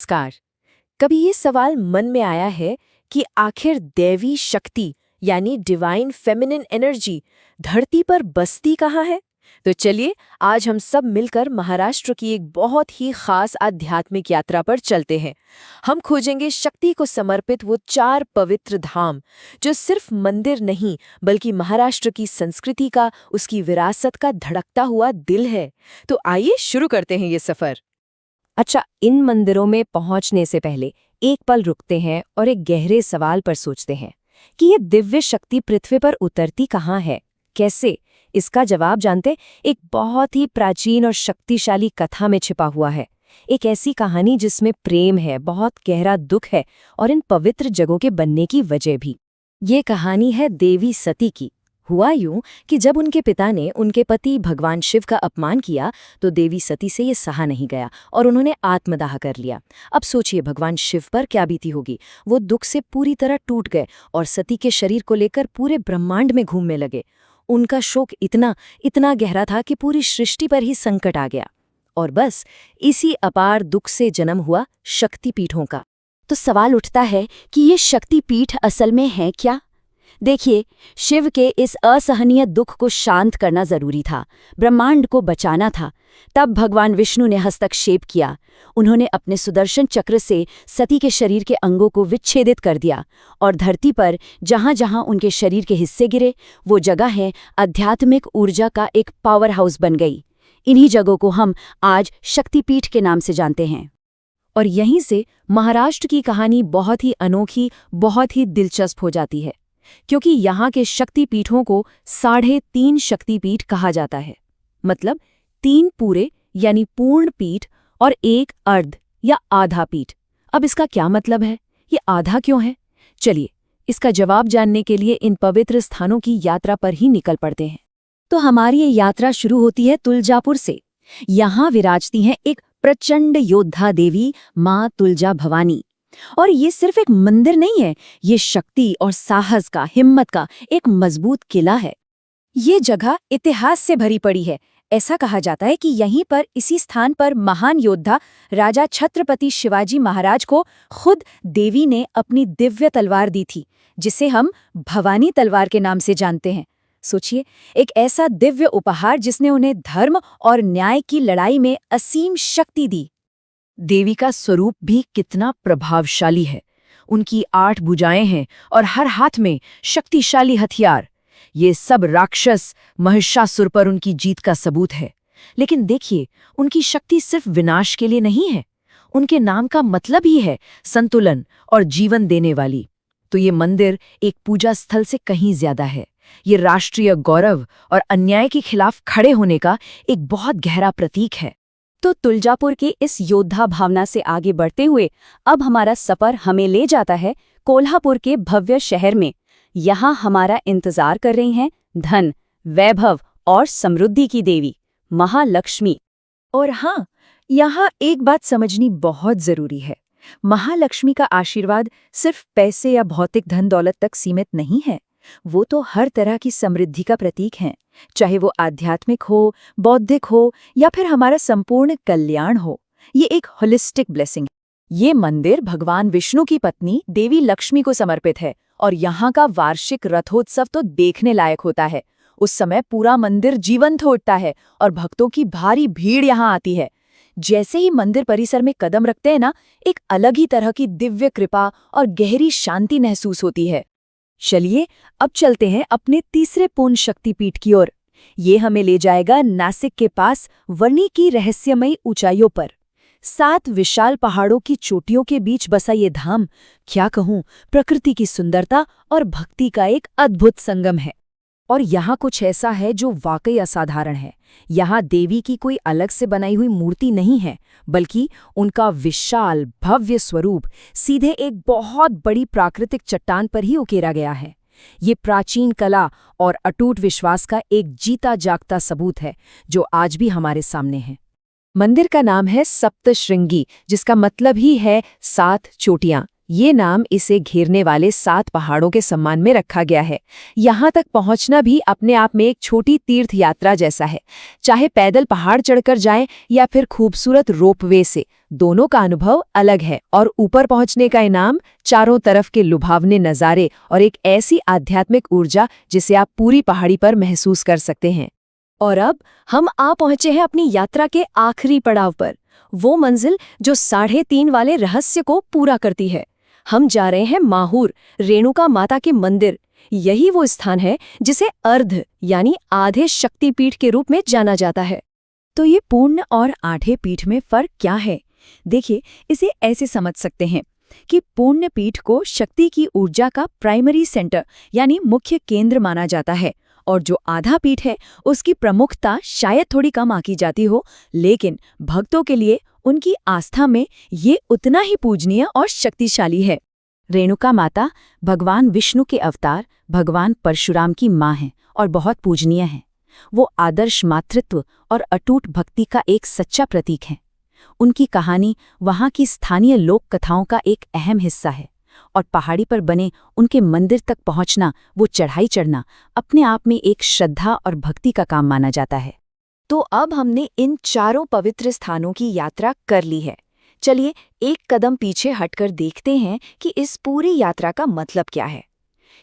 नमस्कार। कभी ये सवाल मन में आया है कि आखिर दैवी शक्ति यानी डिवाइन फेमिनिन एनर्जी धरती पर बसती कहाँ है? तो चलिए आज हम सब मिलकर महाराष्ट्र की एक बहुत ही खास आध्यात्मिक यात्रा पर चलते हैं। हम खोजेंगे शक्ति को समर्पित वो 4 पवित्र धाम जो सिर्फ मंदिर नहीं बल्कि महाराष्ट्र की संस्कृति का, उसकी विरासत का धड़कता हुआ दिल है। तो आइए शुरू करते हैं ये सफर। अच्छा, इन मंदिरों में पहुंचने से पहले एक पल रुकते हैं और एक गहरे सवाल पर सोचते हैं कि ये दिव्य शक्ति पृथ्वी पर उतरती कहाँ है, कैसे? इसका जवाब जानते एक बहुत ही प्राचीन और शक्तिशाली कथा में छिपा हुआ है। एक ऐसी कहानी जिसमें प्रेम है, बहुत गहरा दुख है और इन पवित्र जगहों के बनने की वजह भी। ये कहानी है देवी सती की। हुआ यूं कि जब उनके पिता ने उनके पति भगवान शिव का अपमान किया तो देवी सती से ये सहा नहीं गया और उन्होंने आत्मदाह कर लिया। अब सोचिए भगवान शिव पर क्या बीती होगी। वो दुख से पूरी तरह टूट गए और सती के शरीर को लेकर पूरे ब्रह्मांड में घूमने लगे। उनका शोक इतना इतना गहरा था कि पूरी सृष्टि पर ही संकट आ गया। और बस इसी अपार दुख से जन्म हुआ शक्तिपीठों का। तो सवाल उठता है कि ये शक्तिपीठ असल में है क्या? देखिए, शिव के इस असहनीय दुख को शांत करना जरूरी था, ब्रह्मांड को बचाना था। तब भगवान विष्णु ने हस्तक्षेप किया। उन्होंने अपने सुदर्शन चक्र से सती के शरीर के अंगों को विच्छेदित कर दिया और धरती पर जहां जहां उनके शरीर के हिस्से गिरे वो जगह है आध्यात्मिक ऊर्जा का एक पावर हाउस बन गई। इन्हीं जगहों को हम आज शक्तिपीठ के नाम से जानते हैं। और यहीं से महाराष्ट्र की कहानी बहुत ही अनोखी, बहुत ही दिलचस्प हो जाती है, क्योंकि यहाँ के शक्तिपीठों को 3.5 शक्तिपीठ कहा जाता है। मतलब 3 पूरे यानी पूर्ण पीठ और 1 अर्ध या आधा पीठ। अब इसका क्या मतलब है? ये आधा क्यों है? चलिए इसका जवाब जानने के लिए इन पवित्र स्थानों की यात्रा पर ही निकल पड़ते हैं। तो हमारी ये यात्रा शुरू होती है तुलजापुर से। यहाँ विराजती हैं एक प्रचंड योद्धा देवी माँ तुलजा भवानी। और ये सिर्फ एक मंदिर नहीं है, ये शक्ति और साहस का, हिम्मत का एक मजबूत किला है। ये जगह इतिहास से भरी पड़ी है। ऐसा कहा जाता है कि यहीं पर, इसी स्थान पर महान योद्धा राजा छत्रपति शिवाजी महाराज को खुद देवी ने अपनी दिव्य तलवार दी थी, जिसे हम भवानी तलवार के नाम से जानते हैं। सोचिए, एक ऐसा दिव्य उपहार जिसने उन्हें धर्म और न्याय की लड़ाई में असीम शक्ति दी। देवी का स्वरूप भी कितना प्रभावशाली है। उनकी 8 भुजाएं हैं और हर हाथ में शक्तिशाली हथियार। ये सब राक्षस महिषासुर पर उनकी जीत का सबूत है। लेकिन देखिए, उनकी शक्ति सिर्फ विनाश के लिए नहीं है। उनके नाम का मतलब ही है संतुलन और जीवन देने वाली। तो ये मंदिर एक पूजा स्थल से कहीं ज्यादा है। ये राष्ट्रीय गौरव और अन्याय के खिलाफ खड़े होने का एक बहुत गहरा प्रतीक है। तो तुलजापुर के इस योद्धा भावना से आगे बढ़ते हुए अब हमारा सफर हमें ले जाता है कोल्हापुर के भव्य शहर में। यहाँ हमारा इंतजार कर रही हैं धन, वैभव और समृद्धि की देवी महालक्ष्मी। और हाँ, यहाँ एक बात समझनी बहुत जरूरी है। महालक्ष्मी का आशीर्वाद सिर्फ पैसे या भौतिक धन दौलत तक सीमित नहीं है। वो तो हर तरह की समृद्धि का प्रतीक हैं, चाहे वो आध्यात्मिक हो, बौद्धिक हो या फिर हमारा संपूर्ण कल्याण हो। ये एक होलिस्टिक ब्लेसिंग है। ये मंदिर भगवान विष्णु की पत्नी देवी लक्ष्मी को समर्पित है और यहाँ का वार्षिक रथोत्सव तो देखने लायक होता है। उस समय पूरा मंदिर जीवंत होता है और भक्तों की भारी भीड़ यहाँ आती है। जैसे ही मंदिर परिसर में कदम रखते हैं ना, एक अलग ही तरह की दिव्य कृपा और गहरी शांति महसूस होती है। चलिए अब चलते हैं अपने तीसरे पूर्ण शक्तिपीठ की ओर। ये हमें ले जाएगा नासिक के पास वर्णी की रहस्यमयी ऊंचाइयों पर। 7 विशाल पहाड़ों की चोटियों के बीच बसा ये धाम, क्या कहूँ, प्रकृति की सुंदरता और भक्ति का एक अद्भुत संगम है। और यहाँ कुछ ऐसा है जो वाकई असाधारण है। यहाँ देवी की कोई अलग से बनाई हुई मूर्ति नहीं है, बल्कि उनका विशाल भव्य स्वरूप सीधे एक बहुत बड़ी प्राकृतिक चट्टान पर ही उकेरा गया है। ये प्राचीन कला और अटूट विश्वास का एक जीता जागता सबूत है, जो आज भी हमारे सामने है। मंदिर का नाम है सप्तशृंगी, जिसका मतलब ही है 7 चोटियां। ये नाम इसे घेरने वाले 7 पहाड़ों के सम्मान में रखा गया है। यहाँ तक पहुँचना भी अपने आप में एक छोटी तीर्थ यात्रा जैसा है। चाहे पैदल पहाड़ चढ़कर जाएं या फिर खूबसूरत रोपवे से, दोनों का अनुभव अलग है और ऊपर पहुंचने का इनाम चारों तरफ के लुभावने नज़ारे और एक ऐसी आध्यात्मिक ऊर्जा जिसे आप पूरी पहाड़ी पर महसूस कर सकते हैं। और अब हम आ पहुंचे हैं अपनी यात्रा के आखिरी पड़ाव पर, वो मंजिल जो 3.5 वाले रहस्य को पूरा करती है। हम जा रहे हैं माहूर, रेणुका माता के मंदिर। यही वो स्थान है जिसे अर्ध यानी आधे शक्तिपीठ के रूप में जाना जाता है। तो ये पूर्ण और आधे पीठ में फर्क क्या है? देखिए, इसे ऐसे समझ सकते हैं कि पूर्ण पीठ को शक्ति की ऊर्जा का प्राइमरी सेंटर यानी मुख्य केंद्र माना जाता है, और जो आधा पीठ है उसकी प्रमुखता शायद थोड़ी कम आंकी जाती हो, लेकिन भक्तों के लिए उनकी आस्था में ये उतना ही पूजनीय और शक्तिशाली है। रेणुका माता भगवान विष्णु के अवतार भगवान परशुराम की माँ हैं और बहुत पूजनीय हैं। वो आदर्श मातृत्व और अटूट भक्ति का एक सच्चा प्रतीक हैं। उनकी कहानी वहाँ की स्थानीय लोक कथाओं का एक अहम हिस्सा है, और पहाड़ी पर बने उनके मंदिर तक पहुँचना, वो चढ़ाई चढ़ना, अपने आप में एक श्रद्धा और भक्ति का काम माना जाता है। तो अब हमने इन चारों पवित्र स्थानों की यात्रा कर ली है। चलिए एक कदम पीछे हटकर देखते हैं कि इस पूरी यात्रा का मतलब क्या है।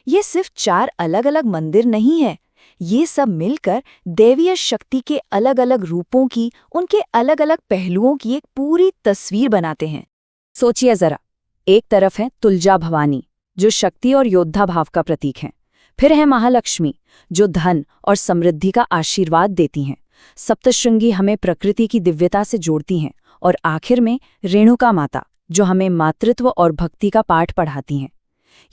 ये सिर्फ 4 अलग-अलग मंदिर नहीं है, ये सब मिलकर दैवीय शक्ति के अलग-अलग रूपों की, उनके अलग-अलग पहलुओं की एक पूरी तस्वीर बनाते हैं। सोचिए जरा, एक तरफ है तुलजा भवानी जो शक्ति और योद्धा भाव का प्रतीक है, फिर है महालक्ष्मी जो धन और समृद्धि का आशीर्वाद देती हैं, सप्तशृंगी हमें प्रकृति की दिव्यता से जोड़ती हैं, और आखिर में रेणुका माता जो हमें मातृत्व और भक्ति का पाठ पढ़ाती हैं।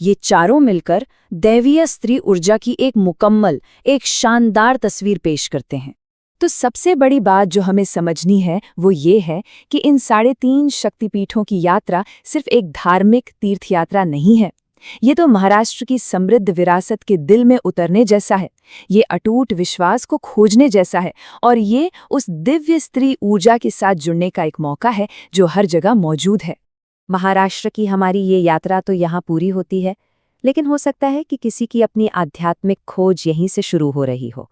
ये चारों मिलकर दैवीय स्त्री ऊर्जा की एक मुकम्मल, एक शानदार तस्वीर पेश करते हैं। तो सबसे बड़ी बात जो हमें समझनी है वो ये है कि इन 3.5 शक्तिपीठों की यात्रा सिर्फ एक धार्मिक तीर्थ यात्रा नहीं है। ये तो महाराष्ट्र की समृद्ध विरासत के दिल में उतरने जैसा है, ये अटूट विश्वास को खोजने जैसा है, और ये उस दिव्य स्त्री ऊर्जा के साथ जुड़ने का एक मौका है जो हर जगह मौजूद है। महाराष्ट्र की हमारी ये यात्रा तो यहाँ पूरी होती है, लेकिन हो सकता है कि किसी की अपनी आध्यात्मिक खोज यहीं से शुरू हो रही हो।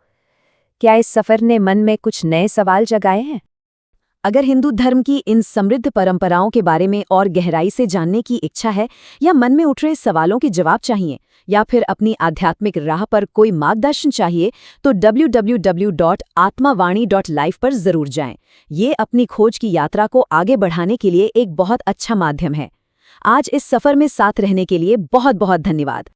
क्या इस सफर ने मन में कुछ नए सवाल जगाए हैं? अगर हिंदू धर्म की इन समृद्ध परंपराओं के बारे में और गहराई से जानने की इच्छा है, या मन में उठ रहे सवालों के जवाब चाहिए, या फिर अपनी आध्यात्मिक राह पर कोई मार्गदर्शन चाहिए, तो www.atmavani.life पर जरूर जाएं। ये अपनी खोज की यात्रा को आगे बढ़ाने के लिए एक बहुत अच्छा माध्यम है। आज इस सफर में साथ रहने के लिए बहुत बहुत धन्यवाद।